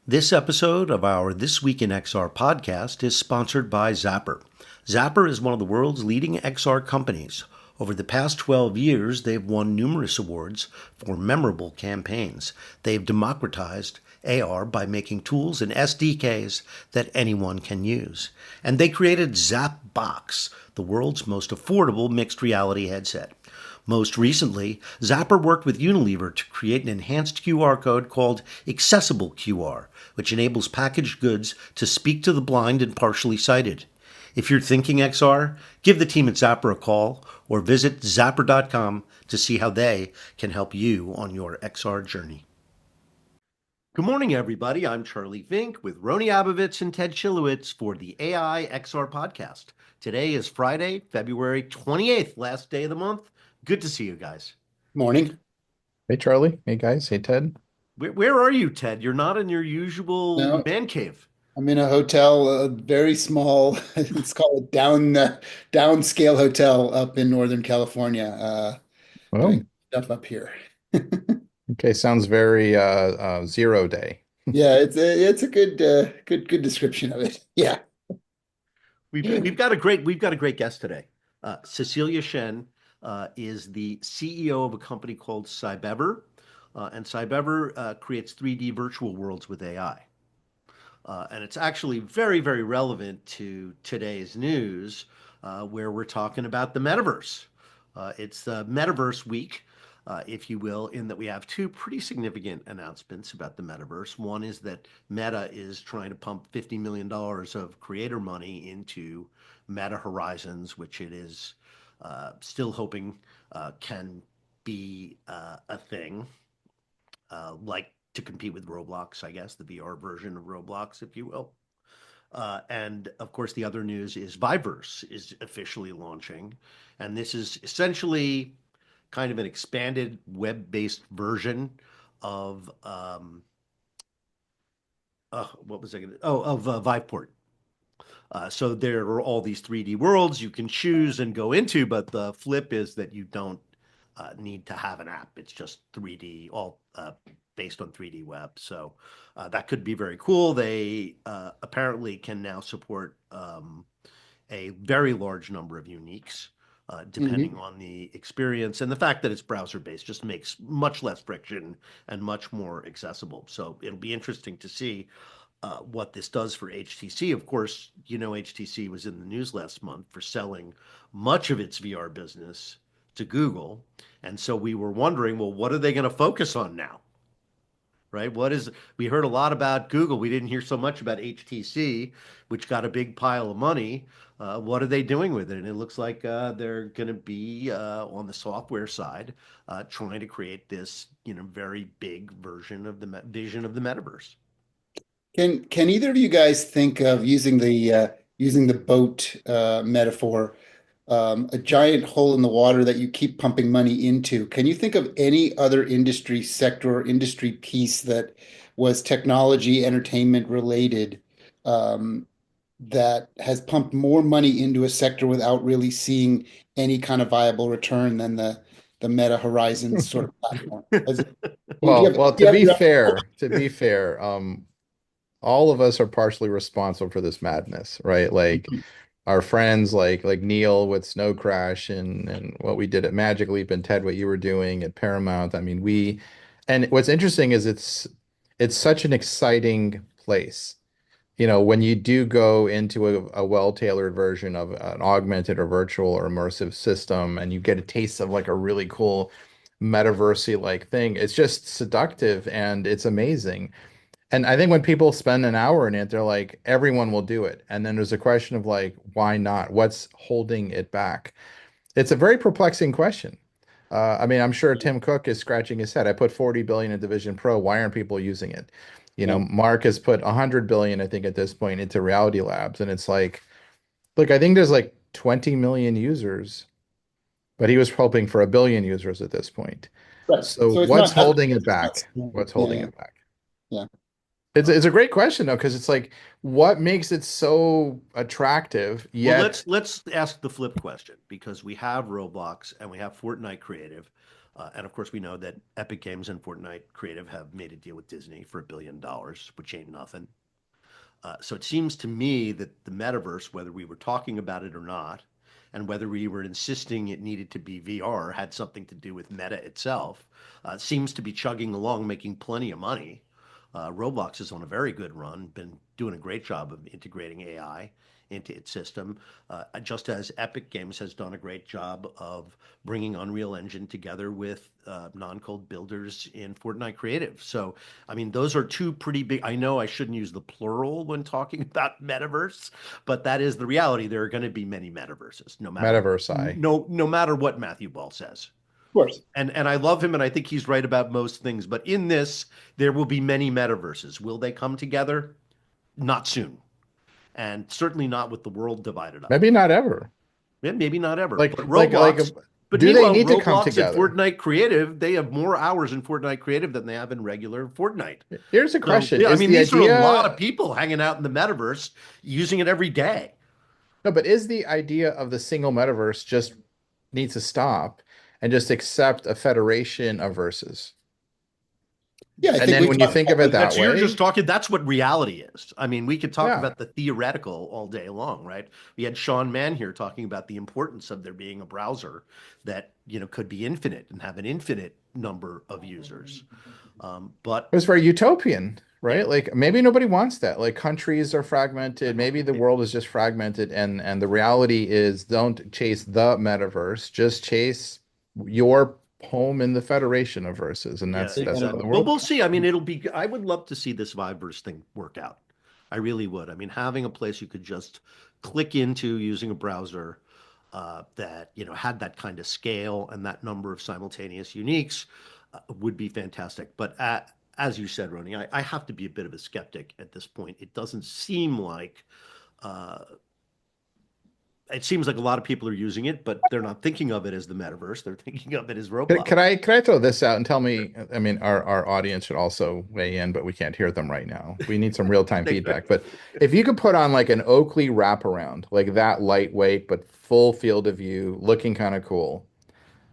This episode of our This Week in XR podcast is sponsored by Zapper. Zapper is one of the world's leading XR companies. Over the past 12 years, they've won numerous awards for memorable campaigns. They've democratized AR by making tools and SDKs that anyone can use. And they created Zapbox, the world's most affordable mixed reality headset. Most recently, Zapper worked with Unilever to create an enhanced QR code called Accessible QR, which enables packaged goods to speak to the blind and partially sighted. If you're thinking XR, give the team at Zapper a call or visit zapper.com to see how they can help you on your XR journey. Good morning, everybody. I'm Charlie Fink with Roni Abovitz and Ted Shilowitz for the AI XR podcast. Today is Friday, February 28th, last day of the month. Good to see you guys. Morning. Hey, Charlie. Hey, guys. Hey, Ted. Where are you, Ted? You're not in your usual No, man cave. I'm in a hotel, a very small, let's call it downscale hotel up in Northern California, Oh, doing stuff up here. okay. Sounds very 0 day. Yeah, it's a good description of it. Yeah. We've got a great guest today. Cecilia Shen is the CEO of a company called Cybever, and Cybever creates 3D virtual worlds with AI. And it's actually very, very relevant to today's news, where we're talking about the metaverse. It's the metaverse week, if you will, in that we have two pretty significant announcements about the metaverse. One is that Meta is trying to pump $50 million of creator money into Meta Horizons, which it is still hoping can be a thing, like to compete with Roblox, I guess, the VR version of Roblox, if you will. And of course, the other news is Viverse is officially launching. And this is essentially kind of an expanded web-based version of what was I going to? Oh, of Viveport. So there are all these 3D worlds you can choose and go into, but the flip is that you don't need to have an app. It's just 3D, all based on 3D web. So that could be very cool. They apparently can now support a very large number of uniques, depending Mhm. on the experience. And the fact that it's browser based just makes much less friction and much more accessible. So it'll be interesting to see what this does for HTC. Of course, HTC was in the news last month for selling much of its VR business to Google. And so we were wondering, well, what are they going to focus on now? Right? We heard a lot about Google. We didn't hear so much about HTC, which got a big pile of money. What are they doing with it? And it looks like they're going to be on the software side, trying to create this, very big version of the vision of the metaverse. Can either of you guys think of using the boat metaphor, a giant hole in the water that you keep pumping money into? Can you think of any other industry sector or industry piece that was technology, entertainment related, um, that has pumped more money into a sector without really seeing any kind of viable return than the Meta Horizons sort of platform? Well, Do you have your to be fair, all of us are partially responsible for this madness, right? Like our friends, like Neil with Snow Crash and what we did at Magic Leap, and Ted, what you were doing at Paramount. I mean, and what's interesting is it's such an exciting place. When you do go into a well-tailored version of an augmented or virtual or immersive system and you get a taste of like a really cool metaversey like thing, it's just seductive and it's amazing. And I think when people spend an hour in it, they're like, everyone will do it. And then there's a question of like, why not? What's holding it back? It's a very perplexing question. I mean, I'm sure Tim Cook is scratching his head. I put 40 billion in Division Pro. Why aren't people using it? Yeah. Mark has put 100 billion, I think, at this point into Reality Labs. And it's like, look, I think there's like 20 million users, but he was hoping for a billion users at this point. Right. So So it's what's not holding it it's not back? small. What's holding Yeah, it back? yeah. It's a great question though, because it's like, what makes it so attractive Well, yet? let's ask the flip question because we have Roblox and we have Fortnite Creative. And of course, we know that Epic Games and Fortnite Creative have made a deal with Disney for $1 billion, which ain't nothing. So it seems to me that the metaverse, whether we were talking about it or not, and whether we were insisting it needed to be VR, had something to do with Meta itself, seems to be chugging along, making plenty of money. Roblox is on a very good run, been doing a great job of integrating AI into its system, just as Epic Games has done a great job of bringing Unreal Engine together with non-code builders in Fortnite Creative. So, I mean, those are two pretty big. I know I shouldn't use the plural when talking about metaverse, but that is the reality. There are going to be many metaverses, Metaverse I. no matter what Matthew Ball says. Of course. And I love him, and I think he's right about most things. But in this, there will be many metaverses. Will they come together? Not soon, and certainly not with the world divided up. Maybe not ever. Yeah, maybe not ever. Like But like Roblox. But do they meanwhile, need to come Roblox and together? Fortnite Creative, they have more hours in Fortnite Creative than they have in regular Fortnite. Here's a So, question. yeah, I Is mean, the these are a lot of idea people hanging out in the metaverse using it every day. No, but is the idea of the single metaverse just needs to stop and just accept a federation of verses? Yeah, I And think then we when you talked think of about it that. that You're just way, talking, that's what reality is. I mean, we could talk yeah. about the theoretical all day long, right? We had Sean Mann here talking about the importance of there being a browser that, could be infinite and have an infinite number of users. It But was very utopian, yeah, right? Like maybe nobody wants that. Like countries are fragmented, maybe the world is just fragmented, and the reality is don't chase the metaverse, just chase your home in the federation of verses, and yeah, that's how exactly. the But world we'll see. I works. mean, I would love to see this Viverse thing work out. I really would. I mean, having a place you could just click into using a browser that, had that kind of scale and that number of simultaneous uniques would be fantastic. But as you said, Ronnie, I have to be a bit of a skeptic at this point. Uh, it seems like a lot of people are using it, but they're not thinking of it as the metaverse. They're thinking of it as Could, Roblox. could I throw this out and tell me, I mean, our audience should also weigh in, but we can't hear them right now. We need some real-time They feedback. could. But if you could put on like an Oakley wraparound, like that lightweight, but full field of view, looking kind of cool,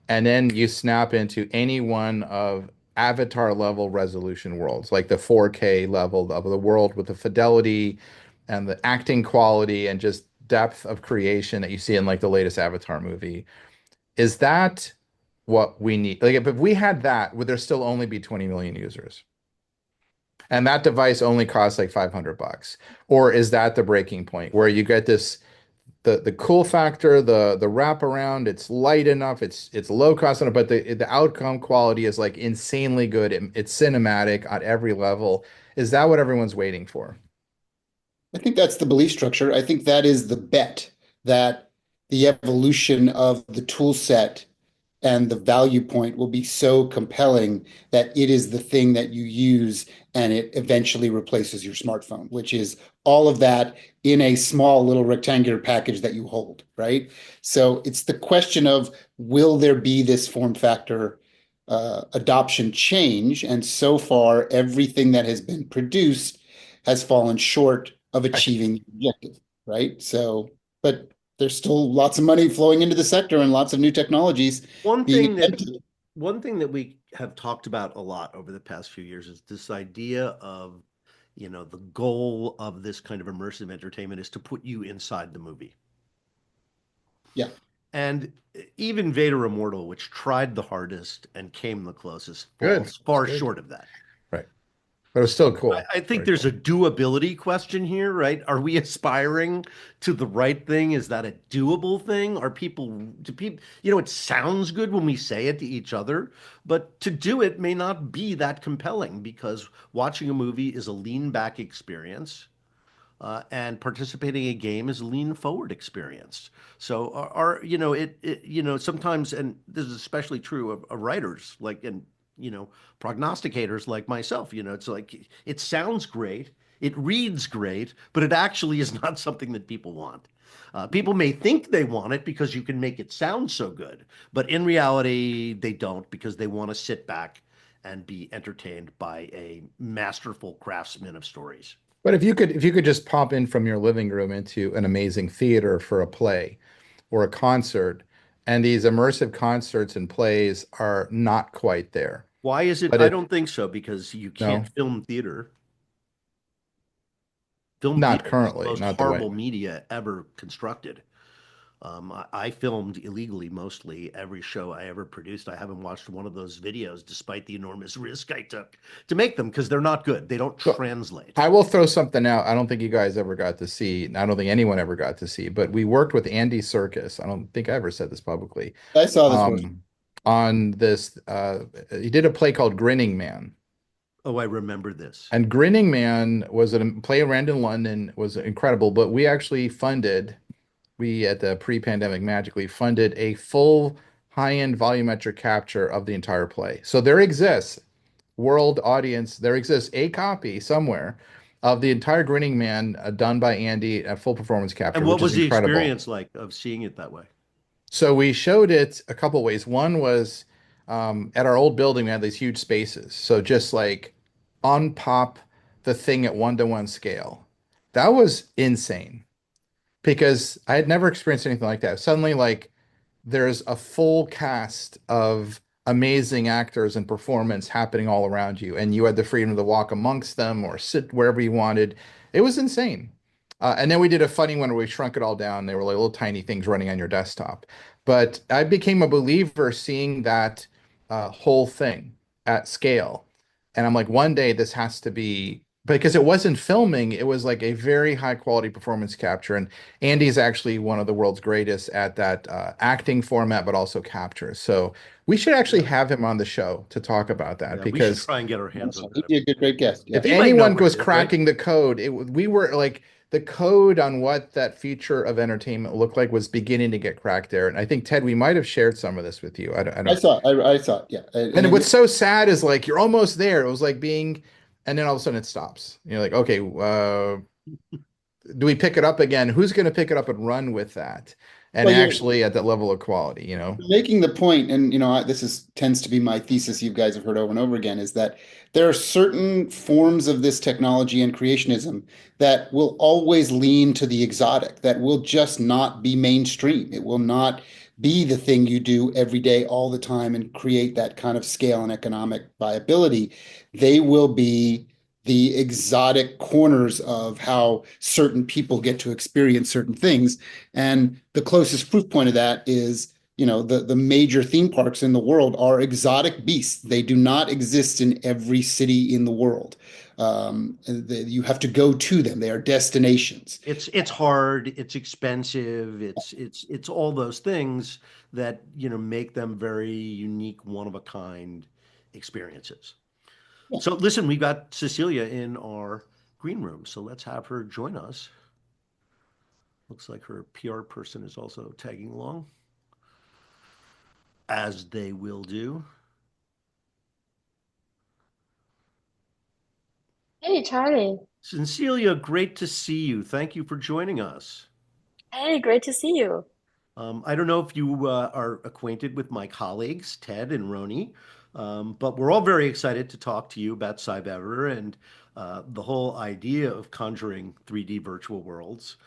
and then you snap into any one of avatar level resolution worlds, like the 4K level of the world with the fidelity and the acting quality and just depth of creation that you see in like the latest Avatar movie. Is that what we need? Like if we had that, would there still only be 20 million users? And that device only costs like $500. Or is that the breaking point where you get this the cool factor, the wraparound, it's light enough, it's low cost enough, but the outcome quality is like insanely good. It's cinematic at every level. Is that what everyone's waiting for? I think that's the belief structure. I think that is the bet that the evolution of the tool set and the value point will be so compelling that it is the thing that you use and it eventually replaces your smartphone, which is all of that in a small little rectangular package that you hold, right? So it's the question of will there be this form factor adoption change? And so far, everything that has been produced has fallen short of achieving the objective, right? So, but there's still lots of money flowing into the sector and lots of new technologies One being thing that attempted. one thing that we have talked about a lot over the past few years is this idea of, the goal of this kind of immersive entertainment is to put you inside the movie. Yeah. And even Vader Immortal, which tried the hardest and came the closest, Good. falls It's far good. short of that. Right. But it's still I, cool. I think Very there's cool. a doability question here, right? Are we aspiring to the right thing? Is that a doable thing? Do people, it sounds good when we say it to each other, but to do it may not be that compelling because watching a movie is a lean back experience. And participating in a game is a lean forward experience. So sometimes, and this is especially true of writers and prognosticators like myself, it's like it sounds great, it reads great, but it actually is not something that people want. People may think they want it because you can make it sound so good, but in reality, they don't because they want to sit back and be entertained by a masterful craftsman of stories. But if you could just pop in from your living room into an amazing theater for a play or a concert and these immersive concerts and plays are not quite there. Why is it? But I it don't think so because you can't no, film theater. Film not theater is the currently, most not the way. horrible media ever constructed. I filmed illegally mostly every show I ever produced. I haven't watched one of those videos despite the enormous risk I took to make them because they're not good. They don't So translate. I will throw something out. I don't think you guys ever got to see. I don't think anyone ever got to see, but we worked with Andy Serkis. I don't think I ever said this publicly. I saw this one. Um, on this, he did a play called Grinning Man. Oh, I remember this. And Grinning Man was a play around in London, was incredible, but we actually funded, we at the pre-pandemic magically funded a full high-end volumetric capture of the entire play. So there exists world audience, there exists a copy somewhere of the entire Grinning Man done by Andy, a full performance And capture, what which is was the incredible. experience like of seeing it that way? So we showed it a couple ways. One was at our old building, we had these huge spaces. So just like on pop the thing at 1-to-1 scale. That was insane because I had never experienced anything like that. Suddenly, like there's a full cast of amazing actors and performance happening all around you, and you had the freedom to walk amongst them or sit wherever you wanted. It was insane. And then we did a funny one where we shrunk it all down. They were like little tiny things running on your desktop. But I became a believer seeing that whole thing at scale. And I'm like, one day this has to be because it wasn't filming, it was like a very high quality performance capture. And Andy's actually one of the world's greatest at that acting format, but also capture. So we should actually Yeah. have him on the show to talk about that Yeah, we should because try and get our hands on He'd that. be a good, great guest. Yeah. if He might know anyone what it was is, right? cracking the code, we were like the code on what that future of entertainment looked like was beginning to get cracked there. And I think Ted, we might have shared some of this with you. I I don't. saw it. I saw it. Yeah. And what's so sad is like you're almost there. It was like being, and then all of a sudden it stops. You're like, okay, do we pick it up again? Who's going to pick it up and run with that? And well, actually at that level of quality, you know? making the point, and this is tends to be my thesis you guys have heard over and over again, is that there are certain forms of this technology and creationism that will always lean to the exotic, that will just not be mainstream. It will not be the thing you do every day, all the time, and create that kind of scale and economic viability. They will be the exotic corners of how certain people get to experience certain things. And the closest proof point of that is, the major theme parks in the world are exotic beasts. They do not exist in every city in the world. You have to go to them. They are destinations. It's hard, it's expensive, it's all those things that, make them very unique, one of a kind experiences. Yeah. So listen, we got Cecilia in our green room, so let's have her join us. Looks like her PR person is also tagging along, as they will do. Hey, Charlie. Cecilia, great to see you. Thank you for joining us. Hey, great to see you. I don't know if you are acquainted with my colleagues, Ted and Roni, but we're all very excited to talk to you about Cybever and the whole idea of conjuring 3D virtual worlds.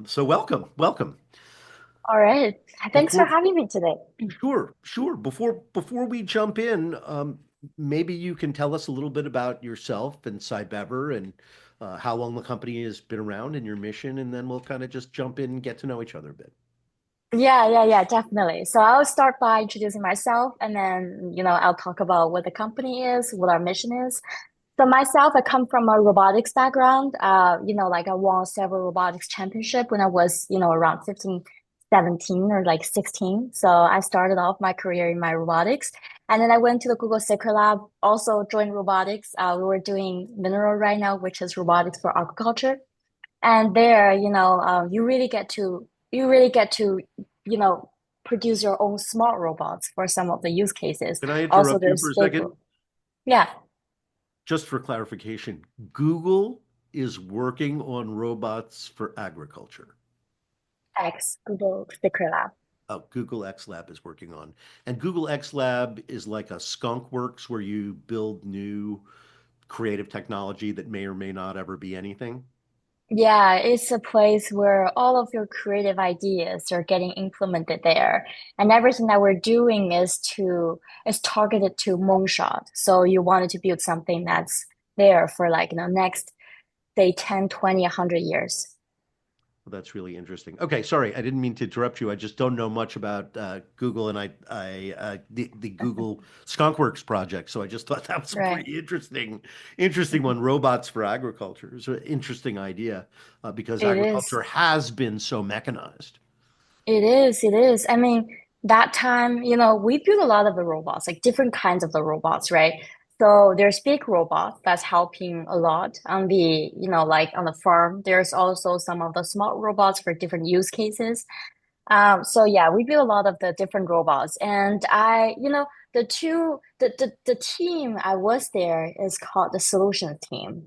So welcome, welcome. All right. Thanks for Before, having me today. sure, sure. Before we jump in, maybe you can tell us a little bit about yourself and Cybever and how long the company has been around and your mission, and then we'll kind of just jump in and get to know each other a bit. Yeah, definitely. So I'll start by introducing myself and then, I'll talk about what the company is, what our mission is. So myself, I come from a robotics background. Like I won several robotics championship when I was, around 15, 17 or like 16. So I started off my career in my robotics. And then I went to the Google Secret Lab, also joined robotics. We were doing mineral right now, which is robotics for agriculture. And there, you really get to, you know, produce your own smart robots for some of the use cases. Can I Also, interrupt you for there's a big, second? yeah, Just for clarification, Google is working on robots for agriculture. X, Google Secret Lab. Oh, Google X Lab is working on. And Google X Lab is like a skunk works where you build new creative technology that may or may not ever be anything. Yeah, it's a place where all of your creative ideas are getting implemented there. And everything that we're doing is targeted to moonshot. So you wanted to build something that's there for like, next, say 10, 20, 100 years. Well, that's really interesting. Okay, sorry, I didn't mean to interrupt you. I just don't know much about Google and the Google Skunkworks project. So I just thought that was a Right. pretty interesting one. Robots for agriculture is an interesting idea because It is. agriculture has been so mechanized. It is, it is. I mean, that time, we built a lot of the robots, like different kinds of the robots, right? So there's big robots that's helping a lot on like on the farm. There's also some of the small robots for different use cases. So yeah, we build a lot of the different robots. And the team I was there is called the solutions team.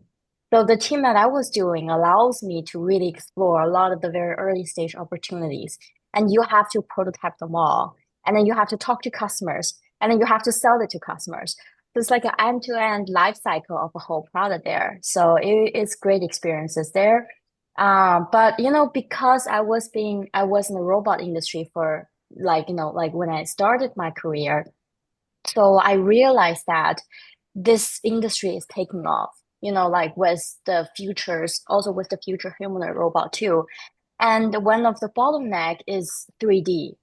So the team that I was doing allows me to really explore a lot of the very early stage opportunities. And you have to prototype them all. And then you have to talk to customers. And then you have to sell it to customers. So it's like an end-to-end life cycle of a whole product there. So it's great experiences there. But because I was in the robot industry for like, like when I started my career, so I realized that this industry is taking off, like with the futures, also with the future humanoid robot too. And one of the bottleneck is 3D.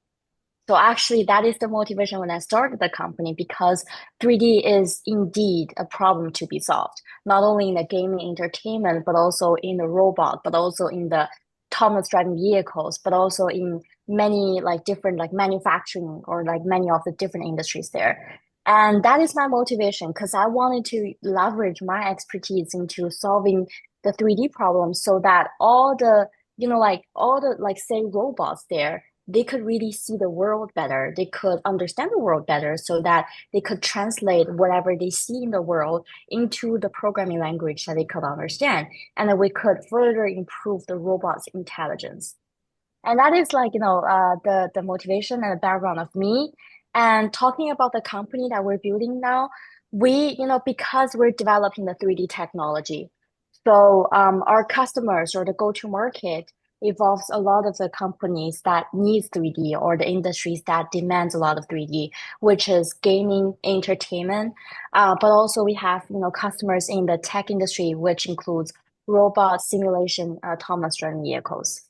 So actually, that is the motivation when I started the company because 3D is indeed a problem to be solved, not only in the gaming entertainment, but also in the robot, but also in the autonomous driving vehicles, but also in many like different like manufacturing or like many of the different industries there. And that is my motivation because I wanted to leverage my expertise into solving the 3D problems so that like all the like say robots there they could really see the world better. They could understand the world better so that they could translate whatever they see in the world into the programming language that they could understand. And then we could further improve the robot's intelligence. And that is like, the motivation and the background of me. And talking about the company that we're building now, because we're developing the 3D technology, so our customers or the go-to market involves a lot of the companies that need 3D or the industries that demands a lot of 3D, which is gaming, entertainment. But also we have, customers in the tech industry, which includes robot simulation, autonomous driving vehicles.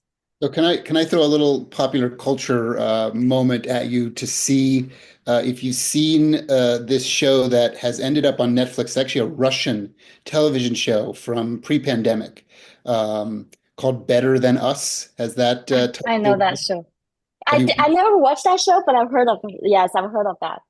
So can I throw a little popular culture moment at you to see if you've seen this show that has ended up on Netflix, actually a Russian television show from pre-pandemic called Better Than Us. Has that I know that show. have you I never watched that show, but I've heard of it. Yes, I've heard of that.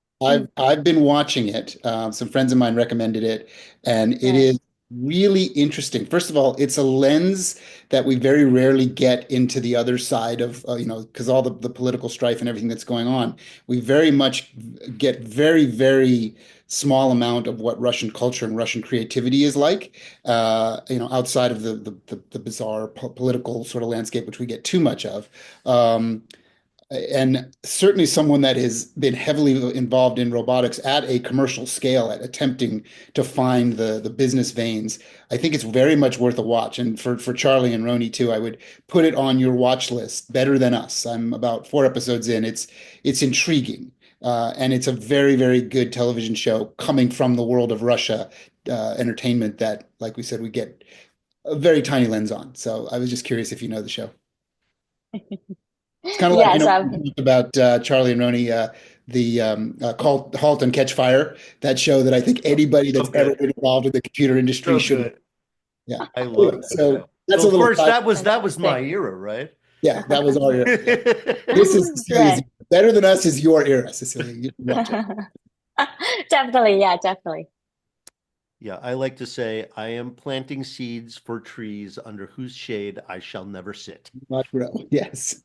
I've been watching it. Some friends of mine recommended it, and it Right. is really interesting. First of all, it's a lens that we very rarely get into the other side of, because all the political strife and everything that's going on. We very much get very, very small amount of what Russian culture and Russian creativity is like, outside of the bizarre political sort of landscape, which we get too much of. And certainly someone that has been heavily involved in robotics at a commercial scale at attempting to find the business veins. I think it's very much worth a watch. And for Charlie and Roni too, I would put it on your watch list. Better Than Us. I'm about 4 episodes in. It's intriguing. And it's a very, very good television show coming from the world of Russia entertainment that, like we said, we get a very tiny lens on. So I was just curious if you know the show. It's kind of like, Yes, we talked about Charlie and Roni, the Halt and Catch Fire, that show that I think anybody So that's ever good. been involved in the computer industry So should, good. yeah. I love Anyway, that so show. that's Well, a of little course, side. that was my fantastic. era, right? Yeah, that was our era. Yeah. This is Cecilia's. Right. Better Than Us is your era, Cecilia. You should watch it. Definitely, yeah, definitely. Yeah, I like to say I am planting seeds for trees under whose shade I shall never sit. Watch Bro. Yes.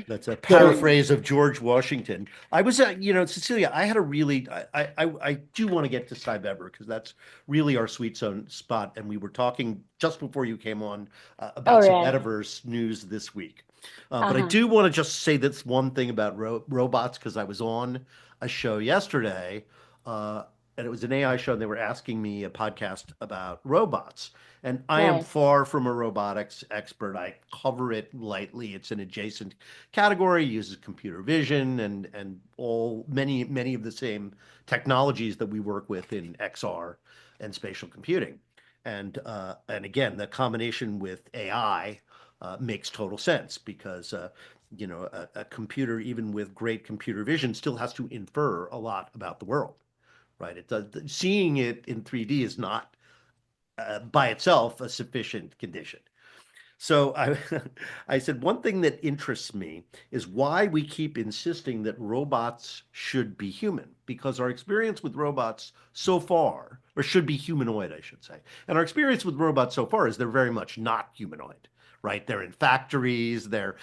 That's a So, paraphrase of George Washington. I was, Cecilia, I had a really, I do want to get to Cybever because that's really our sweet zone spot. And we were talking just before you came on All about some right. Metaverse news this week. But I Uh-huh. do want to just say this one thing about robots because I was on a show yesterday. Uh, and it was an AI show, and they were asking me a podcast about robots. And I am Right. far from a robotics expert. I cover it lightly. It's an adjacent category, uses computer vision and all many of the same technologies that we work with in XR and spatial computing. And again, the combination with AI makes total sense because a computer, even with great computer vision, still has to infer a lot about the world, right? It does, seeing it in 3D is not by itself a sufficient condition. So I said one thing that interests me is why we keep insisting that robots should be human, because our experience with robots so far, or should be humanoid, I should say, and our experience with robots so far is they're very much not humanoid, right? They're in factories, they're,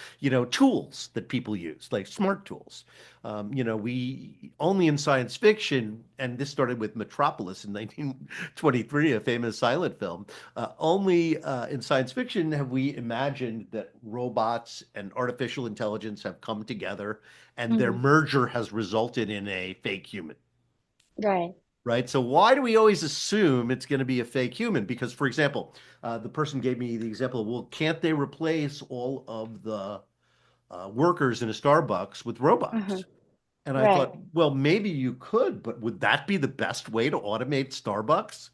tools that people use, like smart tools. We only in science fiction, and this started with Metropolis in 1923, a famous silent film. Only in science fiction have we imagined that robots and artificial intelligence have come together and their Hmm. merger has resulted in a fake human, Right. right? So why do we always assume it's going to be a fake human? Because, for example, the person gave me the example of, well, can't they replace all of the workers in a Starbucks with Hmm. robots? And I Right. thought, well, maybe you could, but would that be the best way to automate Starbucks?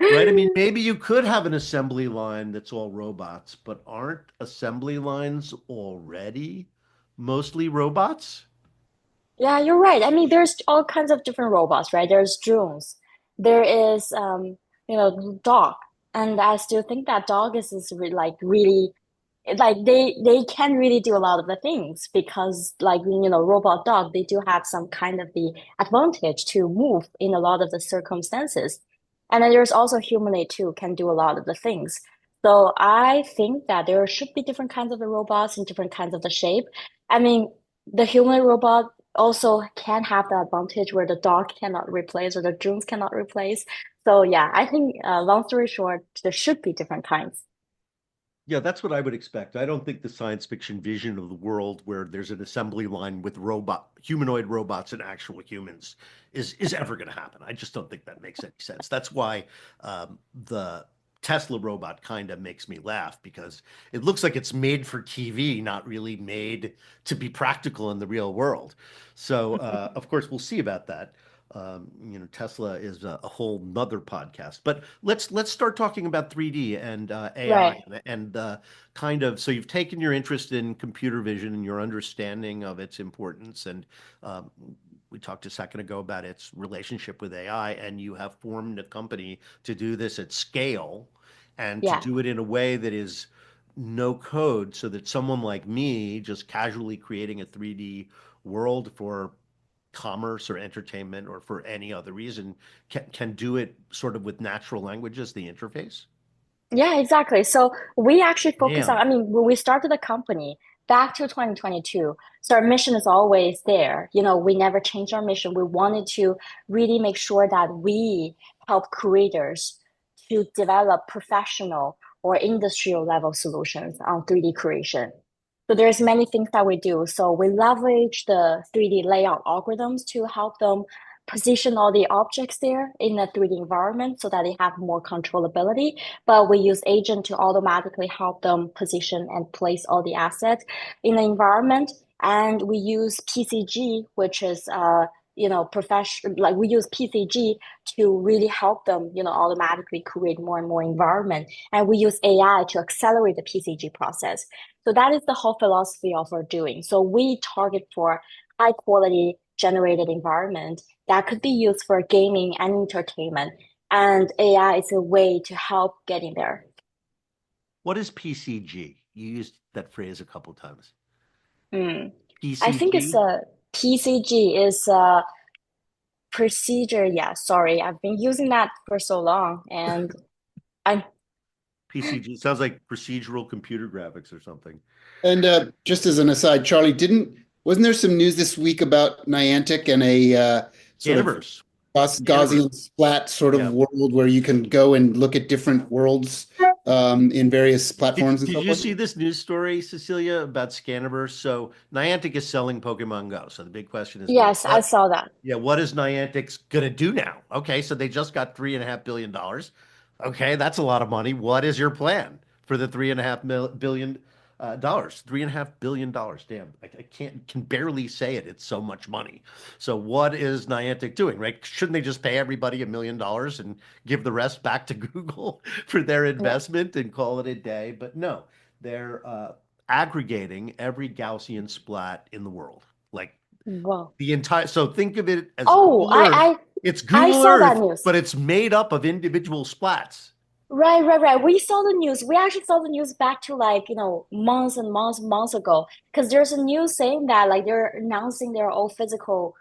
Right? I mean, maybe you could have an assembly line that's all robots, but aren't assembly lines already mostly robots? Yeah, you're right. I mean, there's all kinds of different robots, right? There's drones. There is, dog. And I still think that dog is like really, like they can really do a lot of the things because like robot dog they do have some kind of the advantage to move in a lot of the circumstances, and then there's also humanoid too can do a lot of the things. So I think that there should be different kinds of the robots and different kinds of the shape. I mean, the human robot also can have the advantage where the dog cannot replace or the drones cannot replace. So yeah, I think long story short there should be different kinds. Yeah, that's what I would expect. I don't think the science fiction vision of the world where there's an assembly line with humanoid robots and actual humans is ever going to happen. I just don't think that makes any sense. That's why the Tesla robot kind of makes me laugh because it looks like it's made for TV, not really made to be practical in the real world. So, of course, we'll see about that. Tesla is a whole nother podcast. But let's start talking about 3D and AI Right. and kind of. So you've taken your interest in computer vision and your understanding of its importance, and um, we talked a second ago about its relationship with AI, and you have formed a company to do this at scale and to Yeah. do it in a way that is no code, so that someone like me just casually creating a 3D world for commerce or entertainment or for any other reason can do it sort of with natural language as the interface? Yeah, exactly. So we actually focus on, Damn. I mean, when we started the company back to 2022, so our mission is always there. We never changed our mission. We wanted to really make sure that we help creators to develop professional or industrial level solutions on 3D creation. So there's many things that we do. So we leverage the 3D layout algorithms to help them position all the objects there in a 3D environment so that they have more controllability, but we use agent to automatically help them position and place all the assets in the environment. And we use PCG, which is professional, like we use PCG to really help them, automatically create more and more environment. And we use AI to accelerate the PCG process. So that is the whole philosophy of our doing. So we target for high quality generated environment that could be used for gaming and entertainment. And AI is a way to help getting there. What is PCG? You used that phrase a couple times. Hmm. I think it's PCG? a PCG is a procedure. Yeah, sorry, I've been using that for so long, and I PCG sounds like procedural computer graphics or something. And just as an aside, Charlie, didn't wasn't there some news this week about Niantic and a sort of Universe. Universe. Gaussian splat sort of Yeah. world where you can go and look at different worlds in various Did, platforms and did so you forth? see this news story, Cecilia, about Scaniverse? So Niantic is selling Pokemon Go. So the big question is, well, Yes, I saw that. yeah, what is Niantic's gonna do now? Okay, so they just got $3.5 billion. Okay, that's a lot of money. What is your plan for the $3.5 billion dollars? $3.5 billion. Damn, I can't can barely say it. It's so much money. So what is Niantic doing, right? Shouldn't they just pay everybody $1 million and give the rest back to Google for their Yeah. investment and call it a day? But no, they're aggregating every Gaussian splat in the world. Like Wow. the entire, so think of it as Oh, Google Earth. It's I Google saw that Earth, news. but it's made up of individual splats. Right, right, right. We saw the news. We actually saw the news back to like, months and months, months ago. Because there's a news saying that like they're announcing their own physical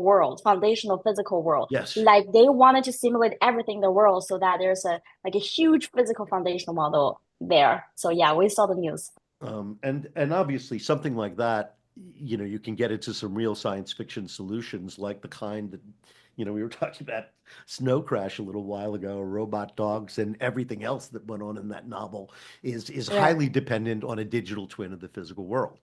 world, foundational physical world. Yes. Like they wanted to simulate everything in the world so that there's a huge physical foundational model there. So yeah, we saw the news. And obviously something like that, you can get into some real science fiction solutions like the kind that, we were talking about Snow Crash a little while ago, robot dogs and everything else that went on in that novel is Right. highly dependent on a digital twin of the physical world.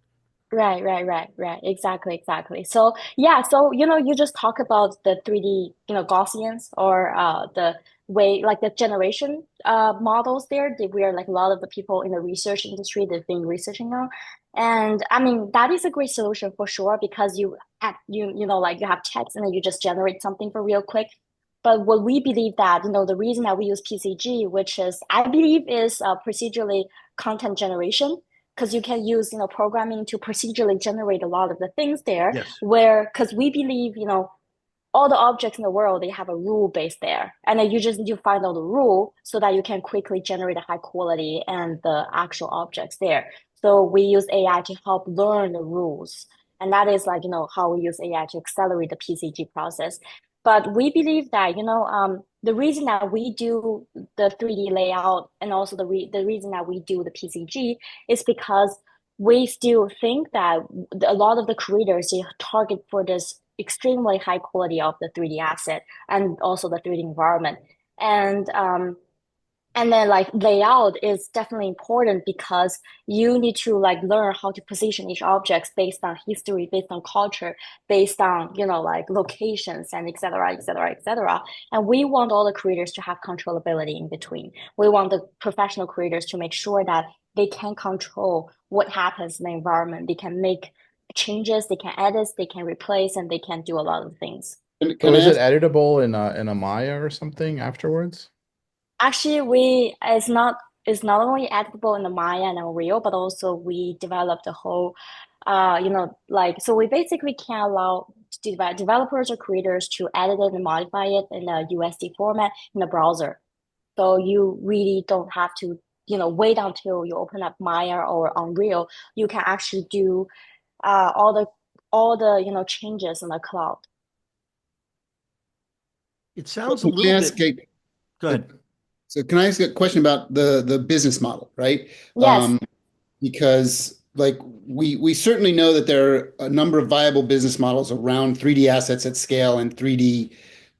Right, right, right, right. Exactly, exactly. So yeah, so you just talk about the 3D, Gaussians or the way like the generation models there that we are like a lot of the people in the research industry they've been researching on. And I mean that is a great solution for sure because like you have text and then you just generate something for real quick. But what we believe that, the reason that we use PCG, which is I believe is procedurally content generation because you can use programming to procedurally generate a lot of the things there Yes. where because we believe all the objects in the world they have a rule base there and then you just need to find out the rule so that you can quickly generate a high quality and the actual objects there. So we use AI to help learn the rules, and that is like how we use AI to accelerate the PCG process. But we believe that the reason that we do the 3D layout and also the reason that we do the PCG is because we still think that a lot of the creators they target for this extremely high quality of the 3D asset and also the 3D environment. And then like layout is definitely important because you need to like learn how to position each object based on history, based on culture, based on, like locations and et cetera, et cetera, et cetera. And we want all the creators to have controllability in between. We want the professional creators to make sure that they can control what happens in the environment. They can make changes, they can edit, they can replace, and they can do a lot of things. So Can I is it ask? editable in a Maya or something afterwards? Actually, it's not only editable in the Maya and Unreal, but also we developed a whole, like so we basically can allow developers or creators to edit it and modify it in a USD format in the browser. So you really don't have to, wait until you open up Maya or Unreal. You can actually do all the changes in the cloud. It So sounds a can I little ask bit, go a ahead. so can I ask a question about the business model, right? Yes, Because like we certainly know that there are a number of viable business models around 3D assets at scale and 3D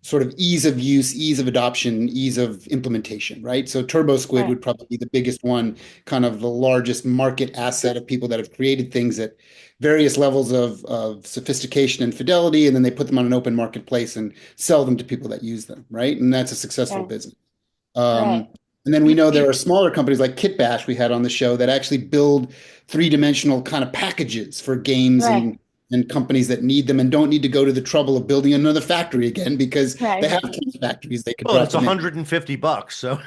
sort of ease of use, ease of adoption, ease of implementation, right? So Turbo Squid right, would probably be the biggest one, kind of the largest market asset of people that have created things at various levels of sophistication and fidelity, and then they put them on an open marketplace and sell them to people that use them, right? And that's a successful right, business. right, And then we know there are smaller companies like Kitbash we had on the show that actually build three-dimensional kind of packages for games right, and companies that need them and don't need to go to the trouble of building another factory again because they right. have factories they could Well, drop it's them in. $150, so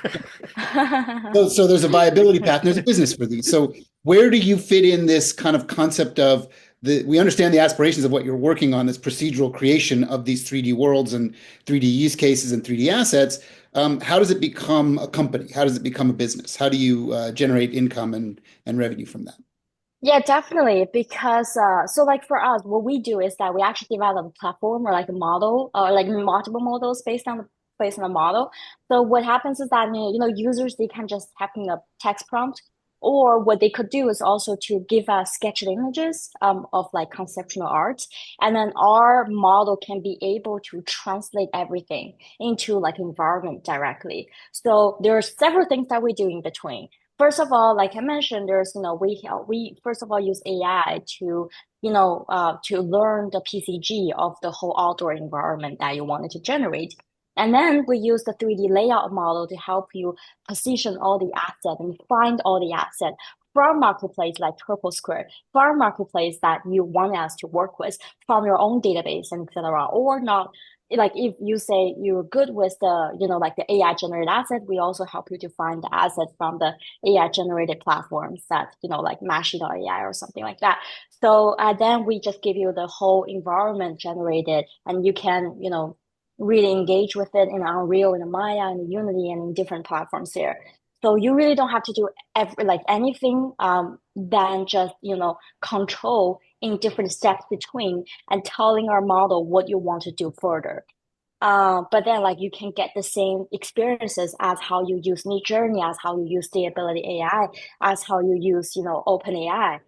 So there's a viability path and there's a business for these. So where do you fit in this kind of concept of we understand the aspirations of what you're working on, this procedural creation of these 3D worlds and 3D use cases and 3D assets. How does it become a company? How does it become a business? How do you generate income and revenue from that? Yeah, definitely. Because so like for us, what we do is that we actually develop a platform or like a model or like multiple models based on the model. So what happens is that users they can just type in a text prompt Or what they could do is also to give us sketched images of like conceptual art. And then our model can be able to translate everything into like environment directly. So there are several things that we do in between. First of all, like I mentioned, there's, we first of all use AI to, to learn the PCG of the whole outdoor environment that you wanted to generate. And then we use the 3D layout model to help you position all the assets and find all the assets from marketplace like Purple Square, from marketplace that you want us to work with, from your own database and etc. Or not, like if you say you're good with the, like the AI generated asset, we also help you to find the asset from the AI generated platforms that, like Mashi.ai or something like that. So then we just give you the whole environment generated, and you can, really engage with it in Unreal, in Maya, and Unity, and in different platforms there. So you really don't have to do anything than just, control in different steps between and telling our model what you want to do further. But then like you can get the same experiences as how you use Midjourney, as how you use Stability AI, as how you use, OpenAI.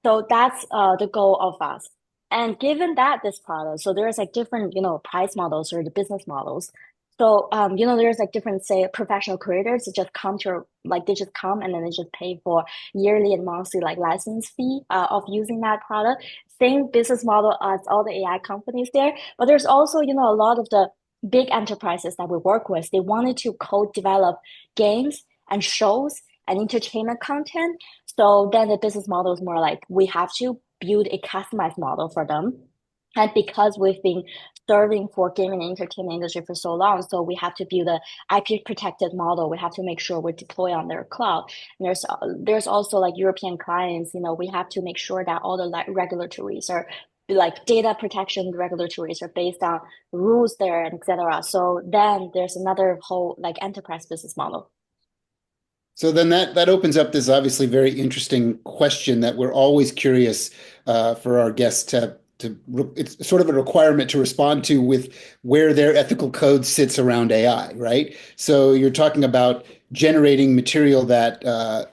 So that's the goal of us. And given that this product, so there's like different, price models or the business models. So there's like different, say, professional creators that just come to like they just come and then they just pay for yearly and monthly like license fee of using that product. Same business model as all the AI companies there. But there's also, a lot of the big enterprises that we work with, they wanted to co-develop games and shows and entertainment content. So then the business model is more like we have to build a customized model for them. And because we've been serving for gaming and entertainment industry for so long, so we have to build a IP protected model. We have to make sure we deploy on their cloud. And there's also like European clients, we have to make sure that all the like regulatories are like data protection regulatories are based on rules there and etc. So then there's another whole like enterprise business model. So then that opens up this obviously very interesting question that we're always curious for our guests to it's sort of a requirement to respond to with where their ethical code sits around AI, right? So you're talking about generating material that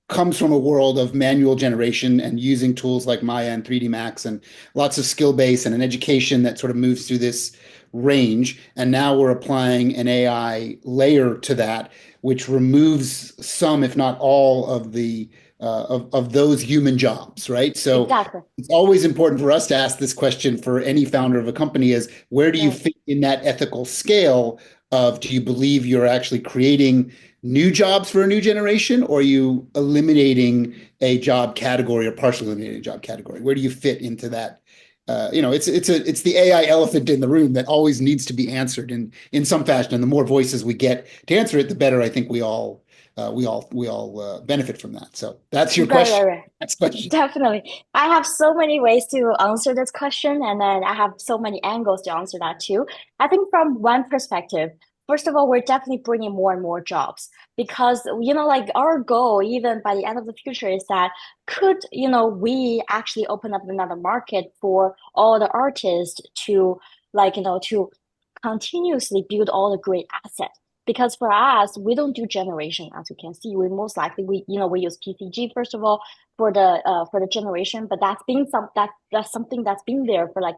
comes from a world of manual generation and using tools like Maya and 3D Max and lots of skill base and an education that sort of moves through this range. And now we're applying an AI layer to that, which removes some, if not all, of the of those human jobs, right? So Exactly. it's always important for us to ask this question for any founder of a company is where do you fit in that ethical scale of do you believe you're actually creating new jobs for a new generation, or are you eliminating a job category or partially eliminating a job category? Where do you fit into that? It's the AI elephant in the room that always needs to be answered in some fashion. And the more voices we get to answer it, the better I think we all benefit from that. So that's your question. Right. Next question. Definitely. I have so many ways to answer this question, and then I have so many angles to answer that too. I think from one perspective, first of all, we're definitely bringing more and more jobs because, like our goal, even by the end of the future, is that could, we actually open up another market for all the artists to, like, to continuously build all the great assets. Because for us, we don't do generation, as you can see. We most likely we use PCG first of all for the generation, but that's something that's been there for like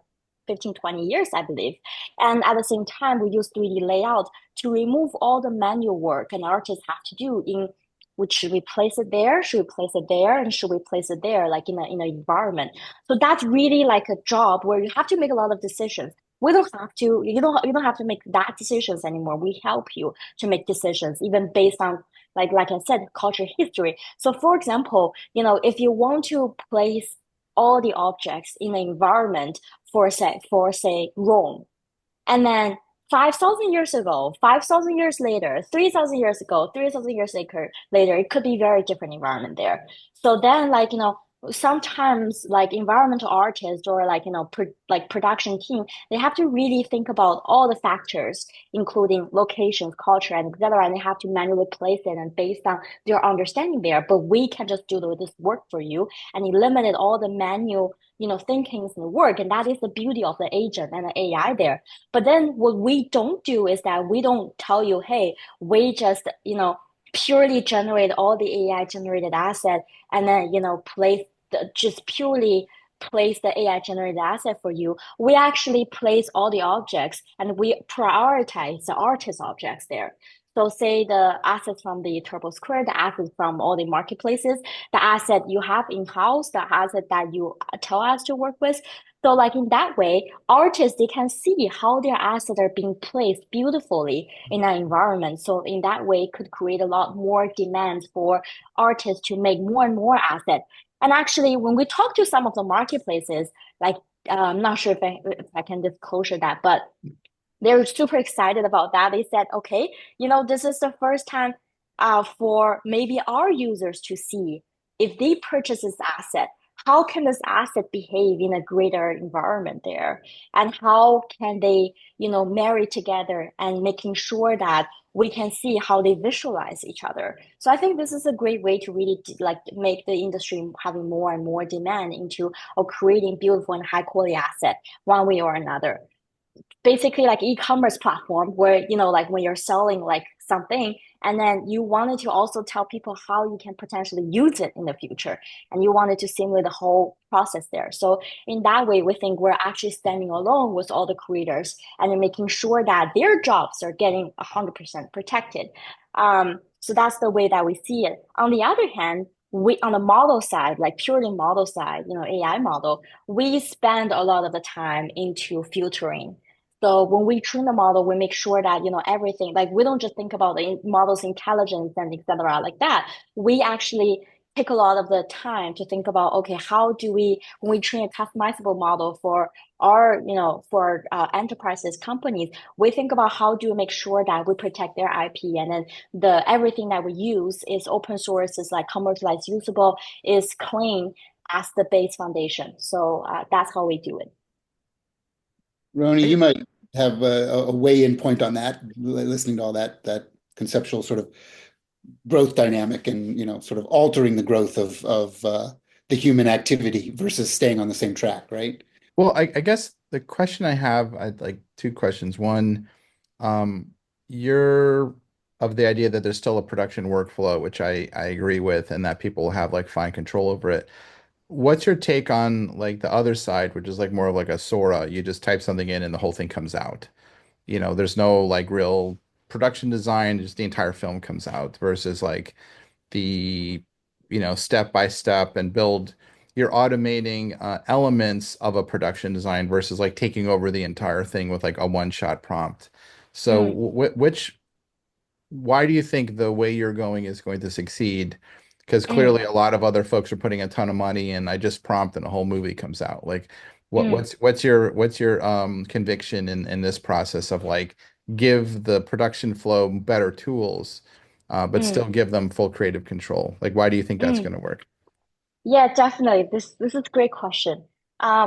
15, 20 years, I believe. And at the same time, we use 3D layout to remove all the manual work an artist have to do in which should we place it there? Should we place it there? And should we place it there, like in an environment? So that's really like a job where you have to make a lot of decisions. We don't have to, you don't have to make that decisions anymore. We help you to make decisions, even based on like I said, culture history. So for example, if you want to place all the objects in an environment for say Rome, and then 5,000 years ago, 5,000 years later, 3,000 years ago, 3,000 years later, it could be very different environment there. So then, like, sometimes like environmental artists or like, like production team, they have to really think about all the factors, including locations, culture, and etc. And they have to manually place it and based on their understanding there. But we can just do this work for you and eliminate all the manual thinkings and work. And that is the beauty of the agent and the AI there. But then what we don't do is that we don't tell you, hey, we just, purely generate all the AI generated asset and then, just purely place the AI generated asset for you. We actually place all the objects and we prioritize the artist objects there. So say the assets from the Turbo Square, the assets from all the marketplaces, the asset you have in-house, the asset that you tell us to work with. So like in that way, artists, they can see how their assets are being placed beautifully in that environment. So in that way, it could create a lot more demand for artists to make more and more assets. And actually, when we talk to some of the marketplaces, like I'm not sure if I can disclose that, but they're super excited about that. They said, okay, this is the first time for maybe our users to see if they purchase this asset, how can this asset behave in a greater environment there? And how can they, marry together and making sure that we can see how they visualize each other. So I think this is a great way to really like make the industry having more and more demand into or creating beautiful and high quality asset one way or another, basically like e-commerce platform where like when you're selling like something and then you wanted to also tell people how you can potentially use it in the future and you wanted to simulate the whole process there. So in that way we think we're actually standing alone with all the creators and then making sure that their jobs are getting 100% protected. So that's the way that we see it. On the other hand, we on the model side, like purely model side, AI model, we spend a lot of the time into filtering. So when we train the model, we make sure that, everything, like we don't just think about the model's intelligence and et cetera like that. We actually take a lot of the time to think about, okay, how do we, when we train a customizable model for our, for enterprises, companies, we think about how do we make sure that we protect their IP and then everything that we use is open source, is like commercialized, usable, is clean as the base foundation. So that's how we do it. Roni, you might have a weigh-in point on that, listening to all that conceptual sort of growth dynamic and sort of altering the growth of the human activity versus staying on the same track, right? Well, I guess the question I have, I'd like two questions. One, you're of the idea that there's still a production workflow, which I agree with, and that people have like fine control over it. What's your take on like the other side, which is like more of like a Sora? You just type something in and the whole thing comes out. There's no like real production design, just the entire film comes out versus like the, step by step and build. You're automating elements of a production design versus like taking over the entire thing with like a one-shot prompt. So Mm, why do you think the way you're going is going to succeed? Because mm, clearly a lot of other folks are putting a ton of money and I just prompt and a whole movie comes out. Like mm, what's your conviction in this process of like give the production flow better tools, but mm, still give them full creative control? Like why do you think that's mm. going to work? Yeah, definitely. This is a great question.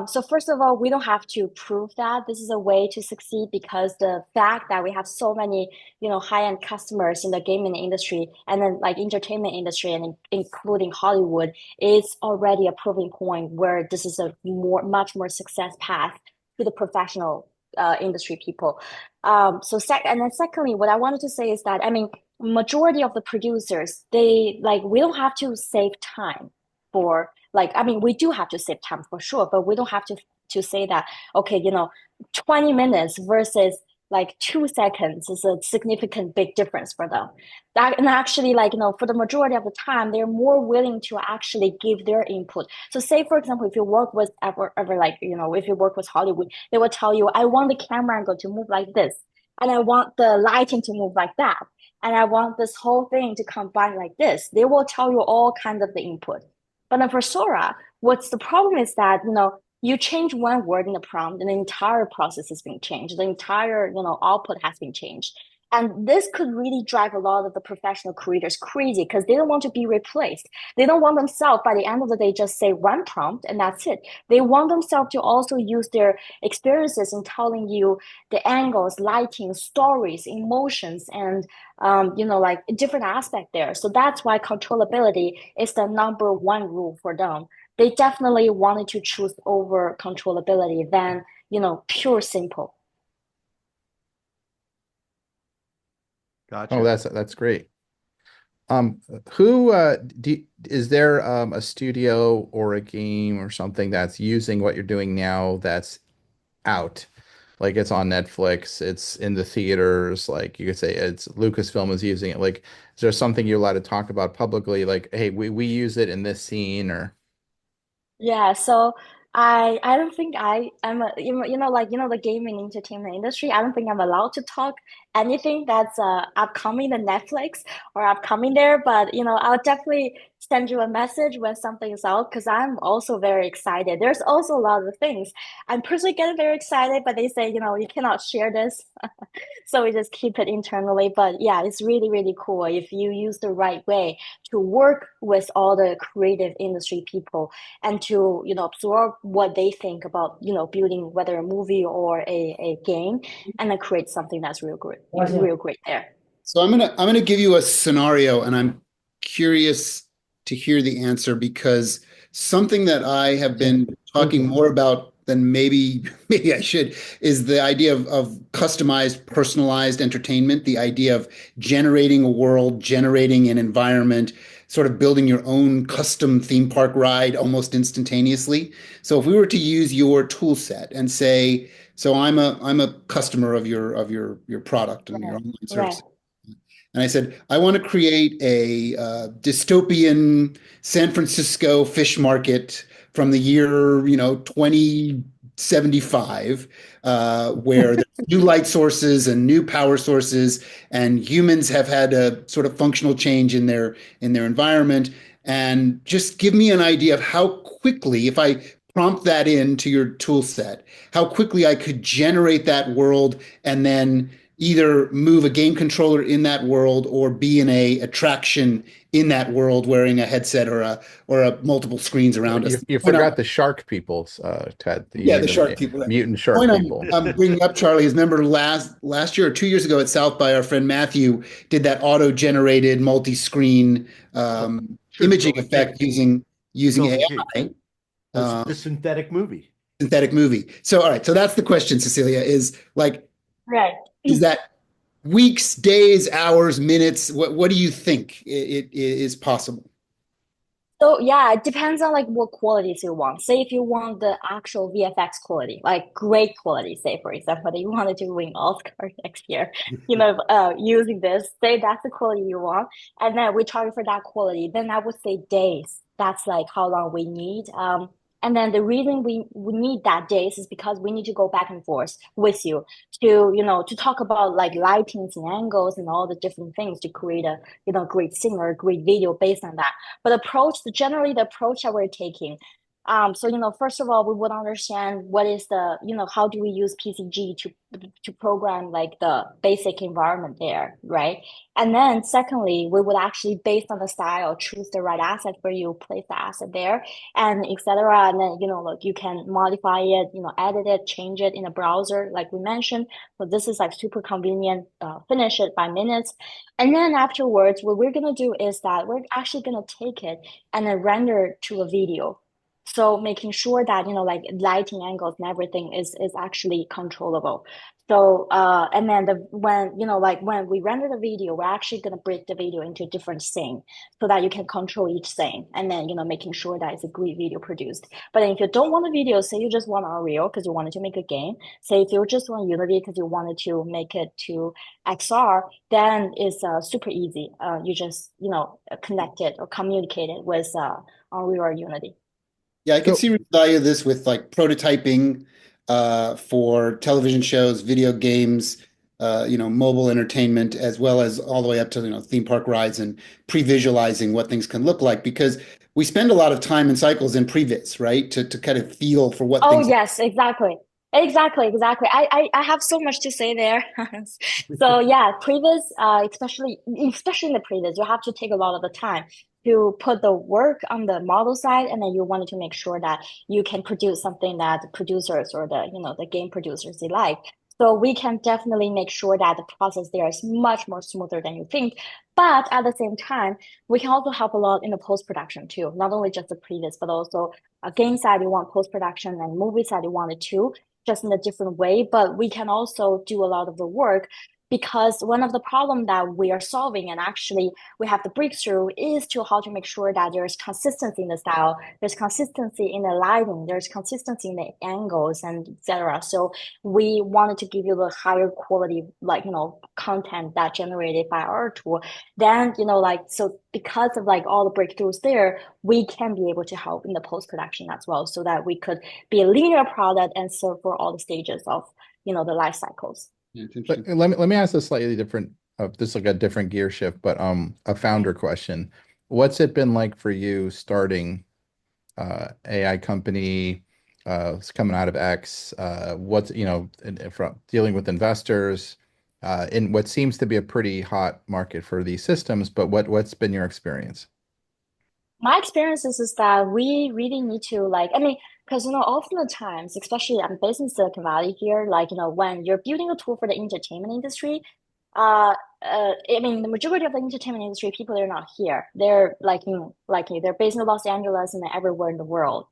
So first of all, we don't have to prove that this is a way to succeed because the fact that we have so many, high-end customers in the gaming industry and then like entertainment industry and including Hollywood is already a proving point where this is a much more success path to the professional industry people. And then secondly, what I wanted to say is that I mean, majority of the producers, they like we don't have to save time for like I mean we do have to save time for sure, but we don't have to say that okay, 20 minutes versus like 2 seconds is a significant big difference for them. That and actually like for the majority of the time they're more willing to actually give their input. So say for example if you work with ever like if you work with Hollywood, they will tell you I want the camera angle to move like this and I want the lighting to move like that and I want this whole thing to combine like this. They will tell you all kinds of the input. But then for Sora, what's the problem is that, you change one word in the prompt and the entire process has been changed. The entire, output has been changed. And this could really drive a lot of the professional creators crazy because they don't want to be replaced. They don't want themselves by the end of the day just say one prompt and that's it. They want themselves to also use their experiences in telling you the angles, lighting, stories, emotions, and like different aspect there. So that's why controllability is the number one rule for them. They definitely wanted to choose over controllability than, pure simple. Oh, Gotcha. that's great. Um, who is there a studio or a game or something that's using what you're doing now that's out? Like it's on Netflix, it's in the theaters, like you could say it's Lucasfilm is using it. Like, is there something you're allowed to talk about publicly? Like, hey, we use it in this scene or Yeah, so I don't think I am a, like the gaming entertainment industry. I don't think I'm allowed to talk anything that's upcoming the Netflix or upcoming there. But I'll definitely send you a message when something is out because I'm also very excited. There's also a lot of things I'm personally getting very excited, but they say you cannot share this. So we just keep it internally. But yeah, it's really, really cool if you use the right way to work with all the creative industry people and to, absorb what they think about, building whether a movie or a game and then create something that's real great there. So I'm gonna give you a scenario, and I'm curious to hear the answer because something that I have been talking more about than maybe maybe I should is the idea of customized, personalized entertainment, the idea of generating a world, generating an environment, sort of building your own custom theme park ride almost instantaneously. So if we were to use your tool set and say, so I'm a customer of your product and your Right, online right. services. And I said, I want to create a dystopian San Francisco fish market from the year, 2075, where there's new light sources and new power sources, and humans have had a sort of functional change in their environment. And just give me an idea of how quickly, if I prompt that into your tool set, how quickly I could generate that world and then either move a game controller in that world or be in a attraction in that world wearing a headset or a multiple screens around us. you forgot the shark people, Ted. You Yeah, need the the shark people. The mutant shark point people. I'm bringing up, Charlie, is remember last year or 2 years ago at South by our friend Matthew did that auto-generated multi-screen Oh, sure. The imaging Golden Gate. effect using Golden Gate. AI, The synthetic movie. synthetic movie. So all right, so that's the question, Cecilia, is like, Right. is that weeks, days, hours, minutes? What do you think it is possible? So yeah, it depends on like what qualities you want. Say if you want the actual VFX quality, like great quality, say for example, that you wanted to win Oscar next year, using this, say that's the quality you want, and then we charge for that quality, then I would say days. That's like how long we need. And then the reason we need that days is because we need to go back and forth with you to talk about like lightings and angles and all the different things to create a great scene or a great video based on that. But generally the approach that we're taking. So first of all, we would understand what is how do we use PCG to program like the basic environment there, right? And then secondly, we would actually based on the style choose the right asset for you, place the asset there, and etc. And then like you can modify it, edit it, change it in a browser, like we mentioned. So this is like super convenient. Finish it by minutes. And then afterwards, what we're gonna do is that we're actually gonna take it and then render to a video. So making sure that like lighting angles and everything is actually controllable. So and then when we render the video, we're actually gonna break the video into different scenes so that you can control each scene and then making sure that it's a great video produced. But then if you don't want a video, say you just want Unreal because you wanted to make a game, say if you just want Unity because you wanted to make it to XR, then it's super easy. You just connect it or communicate it with Unreal or Unity. Yeah, I can So see the value of this with like prototyping for television shows, video games, mobile entertainment, as well as all the way up to theme park rides and pre-visualizing what things can look like because we spend a lot of time and cycles in previs, right? To kind of feel for what Oh things. yes, exactly. Exactly. I have so much to say there. So yeah, previous, especially in the previous, you have to take a lot of the time to put the work on the model side, and then you wanted to make sure that you can produce something that the producers or the game producers they like. So we can definitely make sure that the process there is much more smoother than you think. But at the same time, we can also help a lot in the post production too, not only just the previous, but also game side you want post production and movie side you want it too, just in a different way. But we can also do a lot of the work because one of the problem that we are solving and actually we have the breakthrough is to how to make sure that there's consistency in the style, there's consistency in the lighting, there's consistency in the angles and etc. So we wanted to give you the higher quality, like, content that generated by our tool. Then, so because of like all the breakthroughs there, we can be able to help in the post-production as well, so that we could be a linear product and serve for all the stages of, the life cycles. Yeah, it's But interesting. let me ask a slightly different, this is like a different gear shift, but a founder question. What's it been like for you starting AI company, it's coming out of X, what's, from dealing with investors, in what seems to be a pretty hot market for these systems, but what's been your experience? My experiences is that we really need to like, I mean, because often the times, especially I'm based in Silicon Valley here, like, when you're building a tool for the entertainment industry, I mean, the majority of the entertainment industry people, they're not here. They're they're based in Los Angeles and everywhere in the world.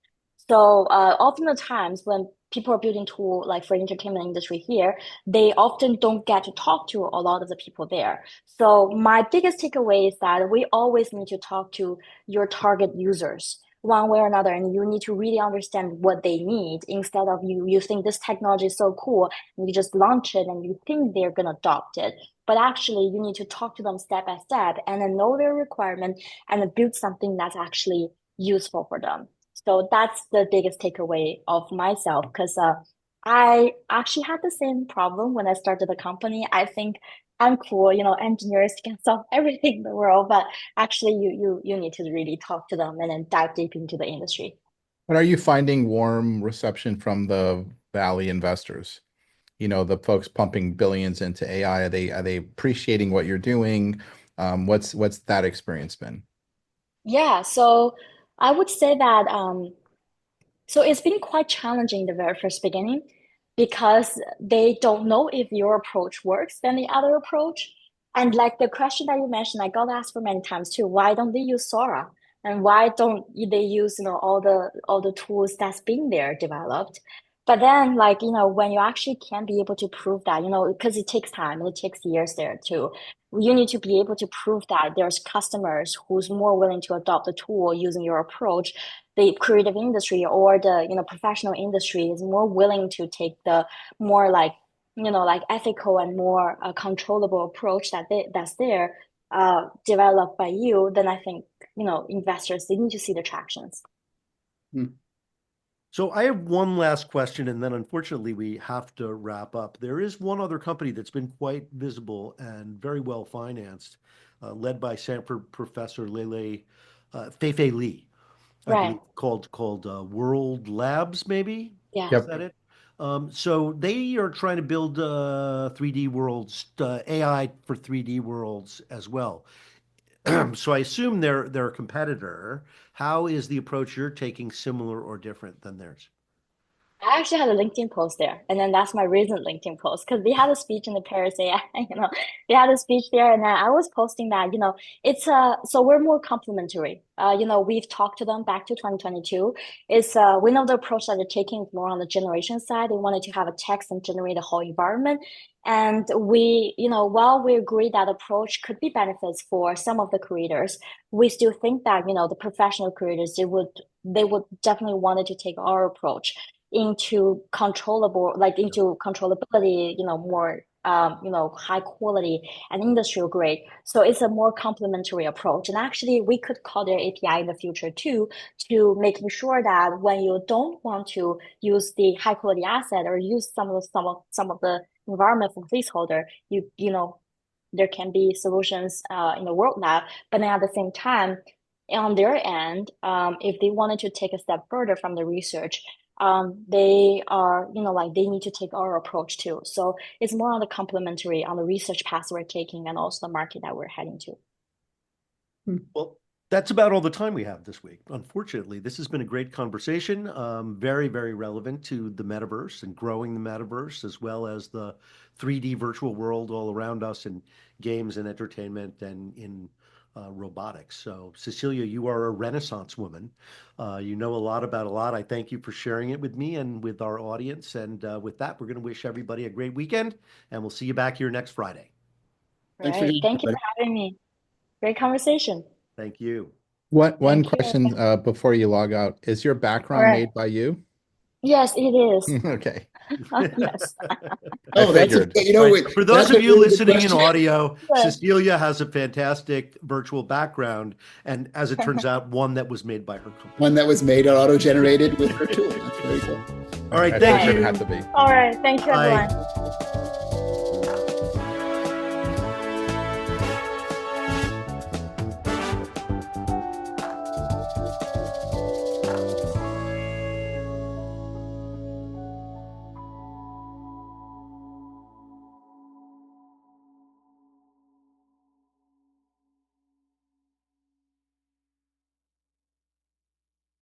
So often the times when people are building tool like for entertainment industry here, they often don't get to talk to a lot of the people there. So my biggest takeaway is that we always need to talk to your target users one way or another, and you need to really understand what they need instead of you think this technology is so cool and you just launch it and you think they're going to adopt it, but actually you need to talk to them step by step and then know their requirement and then build something that's actually useful for them. So that's the biggest takeaway of myself, because I actually had the same problem when I started the company. I think I'm cool, engineers can solve everything in the world, but actually you need to really talk to them and then dive deep into the industry. But are you finding warm reception from the Valley investors? The folks pumping billions into AI, are they appreciating what you're doing? What's that experience been? Yeah, so I would say that so it's been quite challenging in the very first beginning because they don't know if your approach works than the other approach. And like the question that you mentioned, I got asked for many times too. Why don't they use Sora? And why don't they use, all the tools that's been there developed? But then like, when you actually can be able to prove that, because it takes time and it takes years there too. You need to be able to prove that there's customers who's more willing to adopt the tool using your approach. The creative industry or the professional industry is more willing to take the more like like ethical and more controllable approach that's there developed by you. Then I think investors, they need to see the tractions. Hmm. So I have one last question, and then unfortunately we have to wrap up. There is one other company that's been quite visible and very well financed, led by Stanford professor Lele Feifei Li, I Right. believe, called World Labs, maybe? Yeah. Is Yep. that it? So they are trying to build 3D worlds, AI for 3D worlds as well. So I assume they're a competitor. How is the approach you're taking similar or different than theirs? I actually had a LinkedIn post there, and then that's my recent LinkedIn post because they had a speech in the Paris AI, they had a speech there, and then I was posting that, it's so we're more complementary. We've talked to them back to 2022. It's we know the approach that they're taking is more on the generation side. They wanted to have a text and generate a whole environment, and we, while we agree that approach could be benefits for some of the creators, we still think that the professional creators, they would definitely wanted to take our approach into controllable, like into controllability, more high quality and industrial grade. So it's a more complementary approach. And actually we could call their API in the future too, to making sure that when you don't want to use the high quality asset or use some of the environment for placeholder, there can be solutions in the world lab, but then at the same time, on their end, if they wanted to take a step further from the research, they are, like they need to take our approach too. So it's more on the complementary on the research path we're taking and also the market that we're heading to. Well, that's about all the time we have this week. Unfortunately, this has been a great conversation, very, very relevant to the metaverse and growing the metaverse, as well as the 3D virtual world all around us in games and entertainment and in robotics. So, Cecilia, you are a Renaissance woman. You know a lot about a lot. I thank you for sharing it with me and with our audience. And with that, we're going to wish everybody a great weekend, and we'll see you back here next Friday. Thanks for Right. joining, Thank you everybody. for having me. Great conversation. Thank you. One Thank you. question before you log out. Is your All background right. made by you? Yes, it is. Okay. Yes. I Oh, that's figured. you know, Right. it- For those that's a of you really good listening in question. audio, Yeah. Cecilia has a fantastic virtual background, and as it turns out, one that was made by her company. One that was made auto-generated with her tool. That's very cool. All right, I thank figured it you. had to be. All right. Thank you, Bye. everyone.